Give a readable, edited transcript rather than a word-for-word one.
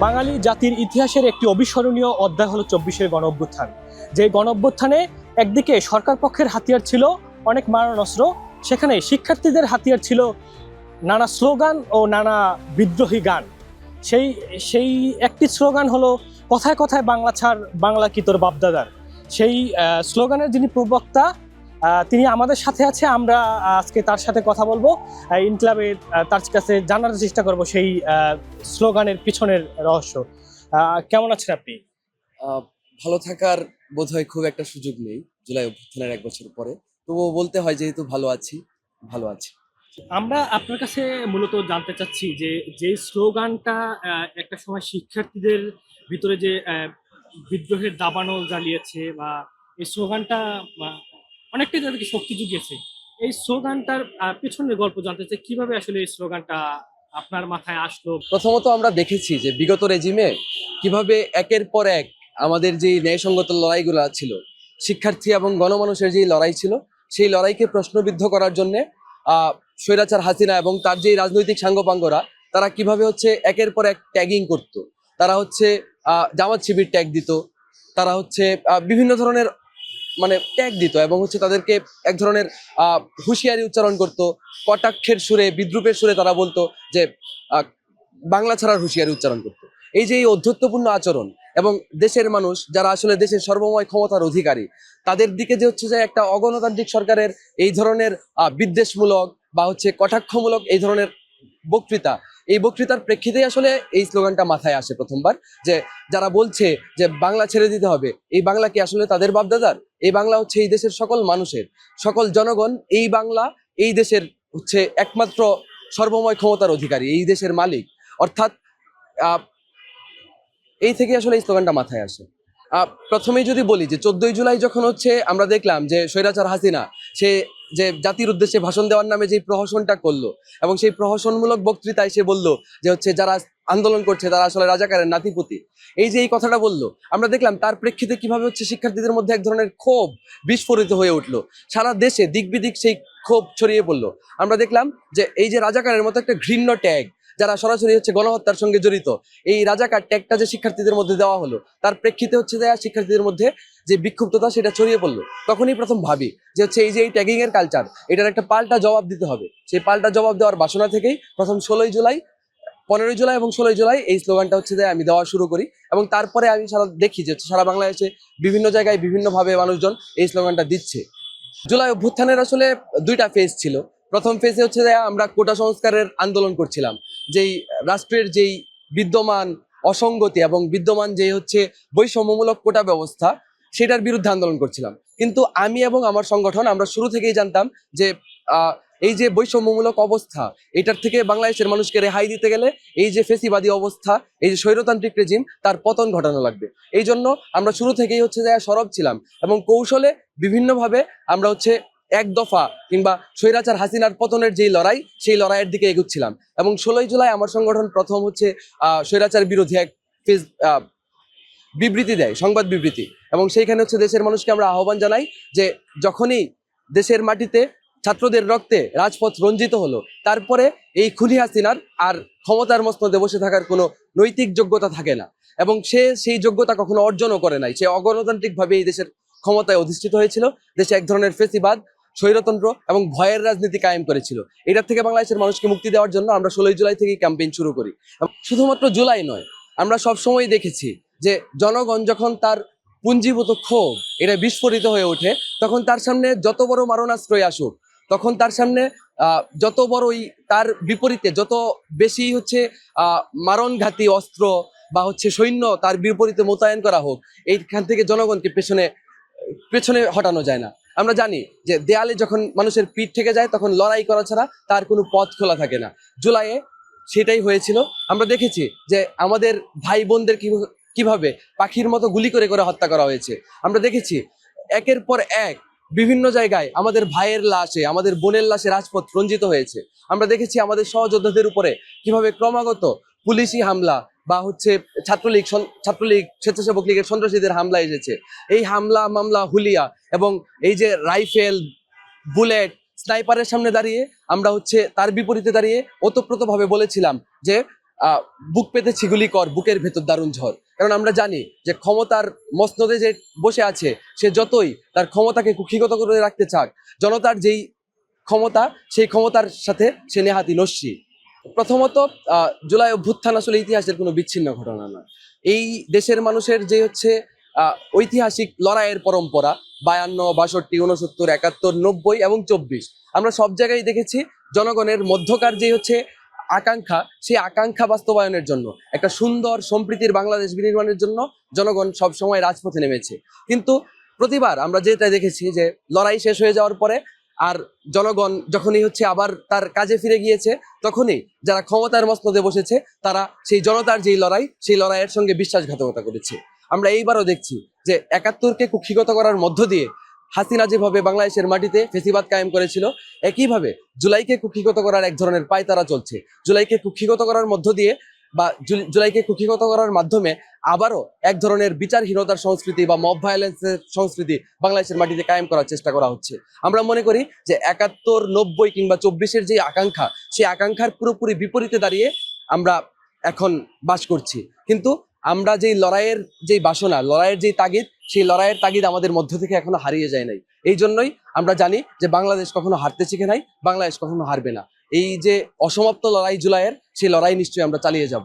বাঙালি জাতির ইতিহাসের একটি অবিস্মরণীয় অধ্যায় হলো ২৪শে গণঅভ্যুত্থান। যে গণঅভ্যুত্থানে একদিকে সরকার পক্ষের হাতিয়ার ছিল অনেক মারণাস্ত্র, সেখানে শিক্ষার্থীদের হাতিয়ার ছিল নানা স্লোগান ও নানা বিদ্রোহী গান। সেই সেই একটি স্লোগান হলো কথায় কথায় বাংলা ছাড়, বাংলা কি তোর বাপদাদার। সেই স্লোগানের যিনি প্রবক্তা তিনি আমাদের সাথে আছে। আমরা আজকে তার সাথে কথা বলবো, ইনক্লাবে তার কাছে জানার চেষ্টা করব সেই স্লোগানের পিছনের রহস্য। কেমন আছেন আপনি? ভালো থাকার বোধহয় খুব একটা সুযোগ নেই জুলাই অভ্যুত্থানের ১ বছর পরে। তবুও বলতে হয় যেহেতু ভালো আছি। আমরা আপনার কাছে মূলত জানতে চাচ্ছি যে যে স্লোগানটা একটা সময় শিক্ষার্থীদের ভিতরে যে বিদ্রোহের দাবানল জ্বালিয়েছে, বা এই স্লোগানটা অনেকটাই তাদেরকে শক্তি জুগিয়েছে, এই স্লোগানটার পেছনের গল্প জানতে চাই। কিভাবে আসলে এই স্লোগানটা আপনার মাথায় আসলো? প্রথমত আমরা দেখেছি যে বিগত রেজিমে কিভাবে একের পর এক আমাদের যে ন্যায়সঙ্গত লড়াইগুলো ছিল, শিক্ষার্থী এবং গণমানুষের যে লড়াই ছিল, সেই লড়াইকে প্রশ্নবিদ্ধ করার জন্য স্বৈরাচার হাসিনা এবং তার যে রাজনৈতিক সাঙ্গপাঙ্গরা তারা কিভাবে হচ্ছে একের পর এক ট্যাগিং করত। তারা হচ্ছে জামাত শিবির ট্যাগ দিত, তারা হচ্ছে বিভিন্ন ধরনের মানে ট্যাগ দিত এবং হচ্ছে তাদেরকে এক ধরনের হুঁশিয়ারি উচ্চারণ করত, কটাক্ষের সুরে, বিদ্রুপের সুরে তারা বলতো যে বাংলা ছাড়ার হুঁশিয়ারি উচ্চারণ করতো। এই যে এই অধ্যত্বপূর্ণ আচরণ এবং দেশের মানুষ যারা আসলে দেশের সর্বময় ক্ষমতার অধিকারী, তাদের দিকে যে হচ্ছে যে একটা অগণতান্ত্রিক সরকারের এই ধরনের বিদ্বেষমূলক বা হচ্ছে কটাক্ষমূলক এই ধরনের বক্তৃতা, এই বক্তৃতার প্রেক্ষিতেই আসলে এই স্লোগানটা মাথায় আসে প্রথমবার। যে যারা বলছে যে বাংলা ছেড়ে দিতে হবে, এই বাংলা কি আসলে তাদের বাপদাদার? এই বাংলা হচ্ছে এই দেশের সকল মানুষের, সকল জনগণ। এই বাংলা এই দেশের হচ্ছে একমাত্র সর্বময় ক্ষমতার অধিকারী, এই দেশের মালিক। অর্থাৎ এই থেকে আসলে এই স্লোগানটা মাথায় আসে। প্রথমেই যদি বলি যে ১৪ই জুলাই যখন হচ্ছে আমরা দেখলাম যে স্বৈরাচার হাসিনা সে যে জাতির উদ্দেশ্যে ভাষণ দেওয়ার নামে যে প্রহসনটা করলো এবং সেই প্রহসনমূলক বক্তৃতায় সে বলল যে হচ্ছে যারা আন্দোলন করছে তারা আসলে রাজাকারের নাতিপুতি, এই যে এই কথাটা বললো, আমরা দেখলাম তার প্রেক্ষিতে কিভাবে হচ্ছে শিক্ষার্থীদের মধ্যে এক ধরনের ক্ষোভ বিস্ফোরিত হয়ে উঠলো। সারা দেশে দিক বিদিক সেই ক্ষোভ ছড়িয়ে পড়লো। আমরা দেখলাম যে এই যে রাজাকারের মতো একটা ঘৃণ্য ট্যাগ, যারা সরাসরি হচ্ছে গণহত্যার সঙ্গে জড়িত, এই রাজাকার ট্যাগটা যে শিক্ষার্থীদের মধ্যে দেওয়া হলো, তার প্রেক্ষিতে হচ্ছে যে শিক্ষার্থীদের মধ্যে যে বিক্ষুব্ধতা সেটা ছড়িয়ে পড়লো। তখনই প্রথম ভাবি যে হচ্ছে এই যে এই ট্যাগিং এর কালচার, এটার একটা পাল্টা জবাব দিতে হবে। সেই পাল্টা জবাব দেওয়ার বাসনা থেকেই প্রথম ১৬ই জুলাই, ১৫ই জুলাই এবং ১৬ই জুলাই এই স্লোগানটা হচ্ছে যে আমি দেওয়া শুরু করি। এবং তারপরে আমি দেখি যে সারা বাংলাদেশে বিভিন্ন জায়গায় বিভিন্নভাবে মানুষজন এই স্লোগানটা দিচ্ছে। জুলাই অভ্যুত্থানের আসলে ২টা ফেজ ছিল। প্রথম ফেজে হচ্ছে যে আমরা কোটা সংস্কারের আন্দোলন করছিলাম, যেই রাষ্ট্রের যেই বিদ্যমান অসঙ্গতি এবং বিদ্যমান যে হচ্ছে বৈষম্যমূলক কোটা ব্যবস্থা, সেটার বিরুদ্ধে আন্দোলন করছিলাম। কিন্তু আমি এবং আমার সংগঠন আমরা শুরু থেকেই জানতাম যে এই যে বৈষম্যমূলক অবস্থা, এটার থেকে বাংলাদেশের মানুষকে রেহাই দিতে গেলে এই যে ফেসিবাদী অবস্থা, এই যে স্বৈরতান্ত্রিক রেজিম, তার পতন ঘটানো লাগবে। এই জন্য আমরা শুরু থেকেই হচ্ছে যে সরব ছিলাম এবং কৌশলে বিভিন্নভাবে আমরা হচ্ছে এক দফা কিংবা স্বৈরাচার হাসিনার পতনের যেই লড়াই, সেই লড়াইয়ের দিকে এগুচ্ছিলাম। এবং ১৬ই জুলাই আমার সংগঠন প্রথম হচ্ছে স্বৈরাচার বিরোধী এক বিবৃতি দেয়, সংবাদ বিবৃতি। এবং সেইখানে হচ্ছে দেশের মানুষকে আমরা আহ্বান জানাই যে যখনই দেশের মাটিতে ছাত্রদের রক্তে রাজপথ রঞ্জিত হলো, তারপরে এই খুনি হাসিনার আর ক্ষমতার মসনদে বসে থাকার কোনো নৈতিক যোগ্যতা থাকে না এবং সে সেই যোগ্যতা কখনো অর্জনও করে নাই। সে অগণতান্ত্রিকভাবে এই দেশের ক্ষমতায় অধিষ্ঠিত হয়েছিল, দেশে এক ধরনের ফেসিবাদ, স্বৈরতন্ত্র এবং ভয়ের রাজনীতি কায়েম করেছিল। এটার থেকে বাংলাদেশের মানুষকে মুক্তি দেওয়ার জন্য আমরা ১৬ই জুলাই থেকেই ক্যাম্পেইন শুরু করি। শুধুমাত্র জুলাই নয়, আমরা সবসময় দেখেছি যে জনগণ যখন তার পুঞ্জীভূত ক্ষোভ এটা বিস্ফোরিত হয়ে ওঠে, তখন তার সামনে যত বড় মারণাস্ত্রই আসুক, তখন তার সামনে যত বড়ই তার বিপরীতে যত বেশি হচ্ছে মারণঘাতী অস্ত্র বা হচ্ছে সৈন্য তার বিপরীতে মোতায়েন করা হোক, এইখান থেকে জনগণকে পেছনে হটানো যায় না। আমরা জানি যে দেয়ালে যখন মানুষের পিঠ থেকে যায়, তখন লড়াই করা ছাড়া তার কোনো পথ খোলা থাকে না। জুলাইয়ে সেটাই হয়েছিল। আমরা দেখেছি যে আমাদের ভাই বোনদের কিভাবে পাখির মতো গুলি করে করে হত্যা করা হয়েছে। আমরা দেখেছি একের পর এক বিভিন্ন জায়গায় আমাদের ভাইয়ের লাশে, আমাদের বোনের লাশে রাজপথ রঞ্জিত হয়েছে। আমরা দেখেছি আমাদের সহযোদ্ধাদের উপরে কিভাবে ক্রমাগত পুলিশি হামলা বা হচ্ছে ছাত্রলীগ, স্বেচ্ছাসেবক লীগের সন্ত্রাসীদের হামলা এসেছে। এই হামলা মামলা হুলিয়া এবং এই যে রাইফেল, বুলেট, স্নাইপারের সামনে দাঁড়িয়ে আমরা হচ্ছে তার বিপরীতে দাঁড়িয়ে ওতপ্রোতভাবে বলেছিলাম যে বুক পেতে ছিগুলি কর, বুকের ভেতর দারুণ ঝড়। কারণ আমরা জানি যে ক্ষমতার মসনদে যে বসে আছে, সে যতই তার ক্ষমতাকে কুক্ষিগত করে রাখতে চাক, জনতার যেই ক্ষমতা, সেই ক্ষমতার সাথে সে নেহাতি নস্যি। প্রথমত, জুলাই অভ্যুত্থান আসলে ইতিহাসের কোনো বিচ্ছিন্ন ঘটনা না। এই দেশের মানুষের যে হচ্ছে ঐতিহাসিক লড়াইয়ের পরম্পরা, 52, 62, 69, 71, 90 এবং 24, আমরা সব জায়গায় দেখেছি জনগণের মধ্যকার যে হচ্ছে আকাঙ্ক্ষা, সেই আকাঙ্ক্ষা বাস্তবায়নের জন্য, একটা সুন্দর সম্প্রীতির বাংলাদেশ বিনির্মাণের জন্য জনগণ সব সময় রাজপথে নেমেছে। কিন্তু প্রতিবার আমরা যেটা দেখেছি যে লড়াই শেষ হয়ে যাওয়ার পরে আর জনগণ যখনই হচ্ছে আবার তার কাজে ফিরে গিয়েছে, তখনই যারা ক্ষমতার মসনদে বসেছে তারা সেই জনতার যেই লড়াই, সেই লড়াইয়ের সঙ্গে বিশ্বাসঘাতকতা করেছে। আমরা এইবারও দেখছি যে 71কে কুক্ষিগত করার মধ্য দিয়ে হাসিনা যেভাবে বাংলাদেশের মাটিতে ফেসিবাদ কায়েম করেছিল, একইভাবে জুলাইকে কুক্ষিগত করার এক ধরনের পায়তারা চলছে। জুলাইকে কুক্ষিগত করার মধ্য দিয়ে বা জুলাইকে কুক্ষিগত করার মাধ্যমে আবারও এক ধরনের বিচারহীনতার সংস্কৃতি বা মব ভায়োলেন্সের সংস্কৃতি বাংলাদেশের মাটিতে কায়েম করার চেষ্টা করা হচ্ছে। আমরা মনে করি যে 71, 90 কিংবা 24-এর যে আকাঙ্ক্ষা, সেই আকাঙ্ক্ষার পুরোপুরি বিপরীতে দাঁড়িয়ে আমরা এখন বাস করছি। কিন্তু আমরা যেই লড়াইয়ের যেই বাসনা, লড়াইয়ের যেই তাগিদ, সেই লড়াইয়ের তাগিদ আমাদের মধ্য থেকে এখনো হারিয়ে যায় নাই। এই জন্যই আমরা জানি যে বাংলাদেশ কখনো হারতে শিখে নাই, বাংলাদেশ কখনো হারবে না। এই যে অসমাপ্ত লড়াই জুলাইয়ের, সেই লড়াই নিশ্চয়ই আমরা চালিয়ে যাব।